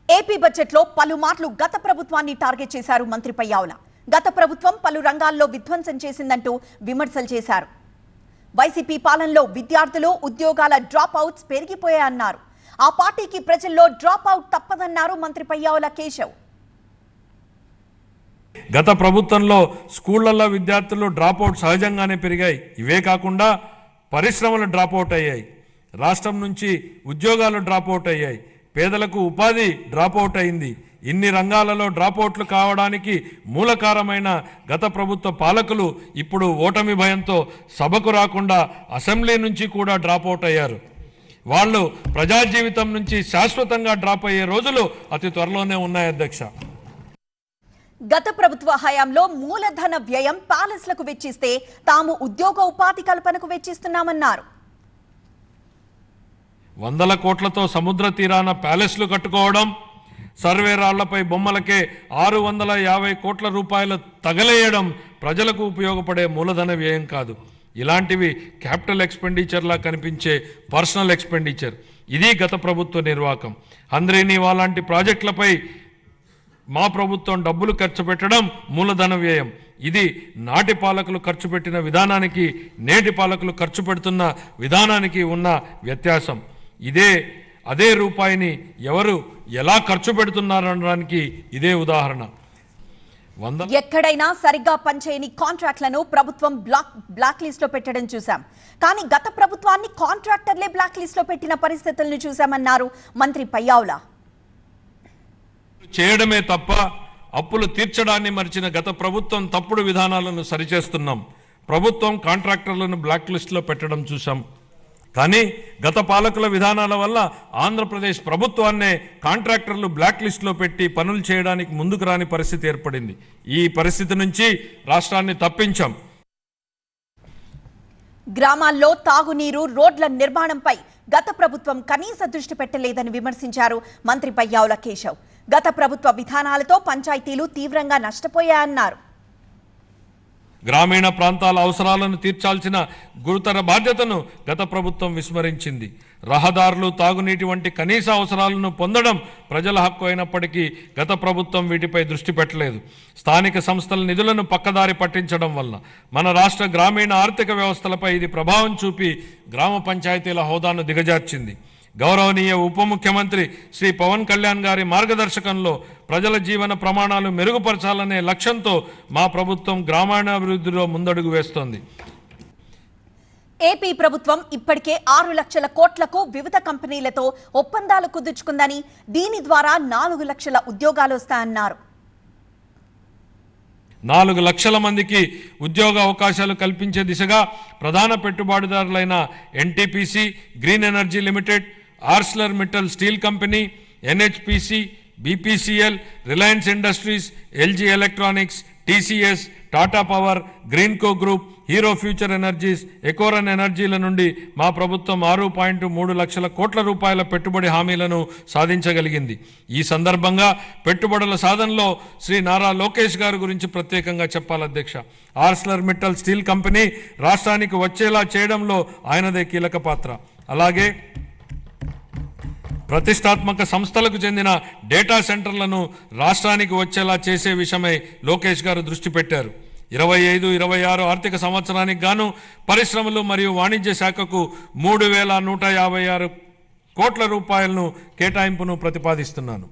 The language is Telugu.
ఏపీ బడ్జెట్లో పలుమార్లు గత ప్రభుత్వాన్ని టార్గెట్ చేశారు మంత్రి పయ్యావుల. గత ప్రభుత్వం పలు రంగాల్లో విధ్వంసం చేసిందంటూ విమర్శలు చేశారు. వైసీపీ పాలనలో విద్యార్థులు ఉద్యోగాల డ్రాప్ అవుట్స్ పెరిగిపోయాయన్నారు. ఆ పార్టీకి ప్రజల్లో డ్రాప్ అవుట్ తప్పదన్నారు మంత్రి పయ్యావుల కేశవ్. గత ప్రభుత్వంలో స్కూళ్లలో విద్యార్థులు డ్రాప్ అవుట్ సహజంగానే పెరిగాయి. ఇవే కాకుండా పరిశ్రమలు డ్రాప్ అవుట్ అయ్యాయి, రాష్ట్రం నుంచి ఉద్యోగాలు డ్రాప్ అవుట్ అయ్యాయి, పేదలకు ఉపాధి డ్రాప్ అవుట్ అయింది. ఇన్ని రంగాలలో డ్రాప్ అవుట్లు కావడానికి మూలకారమైన గత ప్రభుత్వ పాలకులు ఇప్పుడు ఓటమి భయంతో సభకు రాకుండా అసెంబ్లీ నుంచి కూడా డ్రాప్ అవుట్ అయ్యారు. వాళ్ళు ప్రజా జీవితం నుంచి శాశ్వతంగా డ్రాప్ అయ్యే రోజులు అతి త్వరలోనే ఉన్నాయి అధ్యక్ష. గత ప్రభుత్వ హయాంలో మూలధన వ్యయం ప్యాలెస్లకు వెచ్చిస్తే తాము ఉద్యోగ ఉపాధి కల్పనకు వెచ్చిస్తున్నామన్నారు. 100 కోట్లతో సముద్ర తీరాన ప్యాలెస్లు కట్టుకోవడం, సర్వే రాళ్లపై బొమ్మలకే 650 కోట్ల రూపాయలు తగలేయడం ప్రజలకు ఉపయోగపడే మూలధన వ్యయం కాదు. ఇలాంటివి క్యాపిటల్ ఎక్స్పెండిచర్లా కనిపించే పర్సనల్ ఎక్స్పెండిచర్. ఇది గత ప్రభుత్వ నిర్వాహకం. హంద్రీనీవా లాంటి ప్రాజెక్టులపై మా ప్రభుత్వం డబ్బులు ఖర్చు పెట్టడం మూలధన వ్యయం. ఇది నాటి పాలకులు ఖర్చు పెట్టిన విధానానికి నేటి పాలకులు ఖర్చు పెడుతున్న విధానానికి ఉన్న వ్యత్యాసం. అదే రూపాయిని ఎవరు ఎలా ఖర్చు పెడుతున్నారనడానికి ఇదే ఉదాహరణ. ఎక్కడైనా సరిగ్గా పనిచేయని కాంట్రాక్ట్లను ప్రభుత్వం బ్లాక్ లిస్ట్ లో పెట్టడం చూసాం. కానీ గత ప్రభుత్వాన్ని కాంట్రాక్టర్లే బ్లాక్ లిస్ట్ లో పెట్టిన పరిస్థితులను చూసామన్నారు మంత్రి పయ్యావుల. చేయడమే తప్ప అప్పులు తీర్చడాన్ని మరిచిన గత ప్రభుత్వం తప్పుడు విధానాలను సరిచేస్తున్నాం. ప్రభుత్వం కాంట్రాక్టర్లను బ్లాక్ లిస్టులో పెట్టడం చూసాం. కానీ గత పాలకుల విధానాల వల్ల ఆంధ్రప్రదేశ్ ప్రభుత్వాన్నే కాంట్రాక్టర్లు బ్లాక్ లిస్టులో పెట్టి పనులు చేయడానికి ముందుకు రాని పరిస్థితి ఏర్పడింది. ఈ పరిస్థితి నుంచి రాష్ట్రాన్ని తప్పించాం. గ్రామాల్లో తాగునీరు, రోడ్ల నిర్మాణంపై గత ప్రభుత్వం కనీస దృష్టి పెట్టలేదని విమర్శించారు మంత్రి పయ్యావుల కేశవ్. గత ప్రభుత్వ విధానాలతో పంచాయతీలు తీవ్రంగా నష్టపోయాయన్నారు. గ్రామీణ ప్రాంతాల అవసరాలను తీర్చాల్సిన గురుతర బాధ్యతను గత ప్రభుత్వం విస్మరించింది. రహదారులు, తాగునీటి వంటి కనీస అవసరాలను పొందడం ప్రజల హక్కు అయినప్పటికీ గత ప్రభుత్వం వీటిపై దృష్టి పెట్టలేదు. స్థానిక సంస్థల నిధులను పక్కదారి పట్టించడం వల్ల మన రాష్ట్ర గ్రామీణ ఆర్థిక వ్యవస్థలపై ఇది ప్రభావం చూపి గ్రామ పంచాయతీల హోదాను దిగజార్చింది. గౌరవనీయ ఉప ముఖ్యమంత్రి శ్రీ పవన్ కళ్యాణ్ గారి మార్గదర్శకంలో ప్రజల జీవన ప్రమాణాలు మెరుగుపరచాలనే లక్ష్యంతో మా ప్రభుత్వం గ్రామీణాభివృద్ధిలో ముందడుగు వేస్తోంది. ఏపీ ప్రభుత్వం ఇప్పటికే 6 లక్షల కోట్లకు వివిధ కంపెనీలతో ఒప్పందాలు కుదుర్చుకుందని, దీని ద్వారా 4 లక్షల ఉద్యోగాలు వస్తాయన్నారు. 4 లక్షల మందికి ఉద్యోగ అవకాశాలు కల్పించే దిశగా ప్రధాన పెట్టుబడిదారులైన NTPC, green energy limited, Arcelor Mittal steel company, NHPC, BPCL, Reliance industries, LG electronics, TCS, Tata power, Greenko group, Hero future energies, Ecoren ఎనర్జీల నుండి మా ప్రభుత్వం 6.3 లక్షల కోట్ల రూపాయల పెట్టుబడి హామీలను సాధించగలిగింది. ఈ సందర్భంగా పెట్టుబడుల సాధనలో శ్రీ నారా లోకేష్ గారి గురించి ప్రత్యేకంగా చెప్పాలి అధ్యక్ష. ఆర్సిలర్ మిట్టల్ స్టీల్ కంపెనీ రాష్ట్రానికి వచ్చేలా చేయడంలో ఆయనదే కీలక పాత్ర. అలాగే ప్రతిష్టాత్మక సంస్థలకు చెందిన డేటా సెంటర్లను రాష్ట్రానికి వచ్చేలా చేసే విషయమై లోకేష్ గారు దృష్టి పెట్టారు. 25-26 ఆర్థిక సంవత్సరానికి గాను పరిశ్రమలు మరియు వాణిజ్య శాఖకు 3,156 కోట్ల రూపాయలను కేటాయింపును ప్రతిపాదిస్తున్నాను.